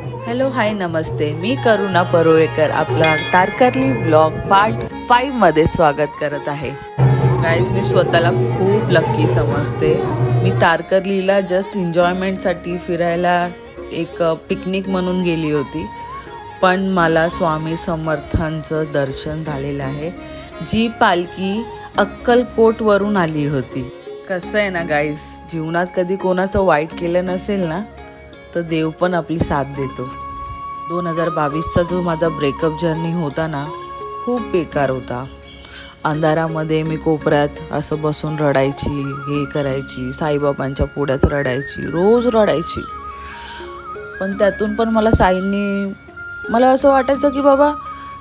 Hello hi नमस्ते, मी करुणा परोळेकर आपला Tarkarli blog part 5 मध्ये स्वागत करत आहे। गाइस, मी स्वतःला खूप लकी समजते। मी तारकर्लीला जस्ट एन्जॉयमेंटसाठी फिरायला एक पिकनिक म्हणून गेली होती, पण मला स्वामी समर्थांचं दर्शन झालेलं आहे। जी पालखी अक्कलकोट वरून आली होती। कसं आहे ना गाइस, जीवनात कधी कोणाचं वाईट केलं नसेल ना, तर देव पण आपली साथ देतो। 2022चा जो माझा ब्रेकअप जर्नी होता ना, खूप बेकार होता। अंधारामध्ये मी कोपऱ्यात असं बसून रडायची, हे करायची, साईबाबांच्या पुढ्यात रडायची, रोज रडायची। पण त्यातून पण मला असं वाटायचं की बाबा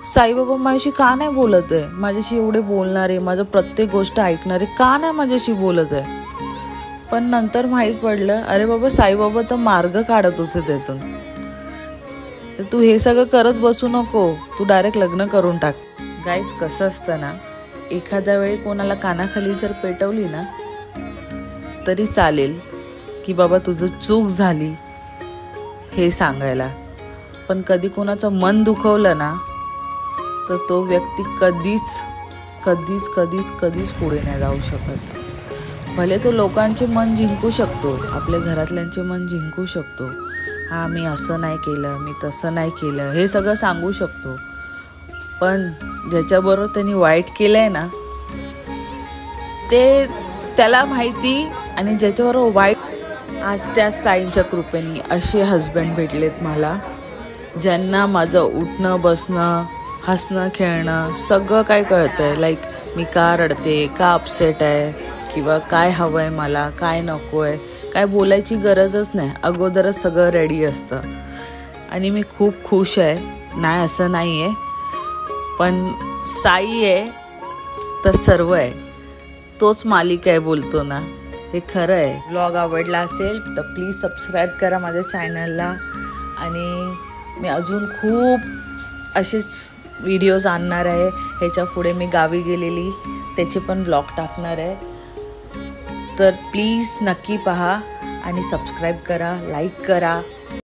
साईबाबा माझ्याशी का नाही बोलत आहे, माझ्याशी एवढे बोलणारे, माझं प्रत्येक गोष्ट ऐकणारे का नाही माझ्याशी बोलत आहे। पण नंतर माहीत पडलं, अरे बाबा साईबाबा तर मार्ग काढत होते त्यातून। तू हे सगळं करत बसू नको, तू डायरेक्ट लग्न करून टाक। गाइस, कसं असतं ना, एखाद्या वेळी कोणाला कानाखाली जर पेटवली ना तरी चालेल की बाबा तुझं चूक झाली हे सांगायला, पण कधी कोणाचं मन दुखवलं ना तर तो व्यक्ती कधीच पुढे नाही जाऊ शकत। भले तो लोकांचे मन जिंकू शकतो, आपल्या घरातल्यांचे मन जिंकू शकतो, हा मी असं नाही केलं, मी तसं नाही केलं, हे सगळं सांगू शकतो, पण ज्याच्याबरोबर त्यांनी वाईट केलंय ना ते त्याला माहिती। आणि ज्याच्याबरोबर वाईट, आज त्या साईंच्या कृपेने असे हस्बंड भेटलेत मला, ज्यांना माझं उठणं बसणं हसणं खेळणं सगळं काय कळतंय। लाईक मी का रडते, का अपसेट आहे, किंवा काय हवं आहे मला, काय नको आहे, काय बोलायची गरजच नाही, अगोदरच सगळं रेडी असतं। आणि मी खूप खुश आहे, नाही असं नाही आहे, पण साई आहे तर सर्व आहे, तोच मालिक आहे बोलतो ना, हे खरं आहे। ब्लॉग आवडला असेल तर प्लीज सबस्क्राईब करा माझ्या चॅनलला, आणि मी अजून खूप असेच व्हिडिओज आणणार आहे। ह्याच्या पुढे मी गावी गेलेली त्याचे पण ब्लॉग टाकणार आहे, तर प्लीज नक्की पहा आणि सबस्क्राईब करा, लाईक करा।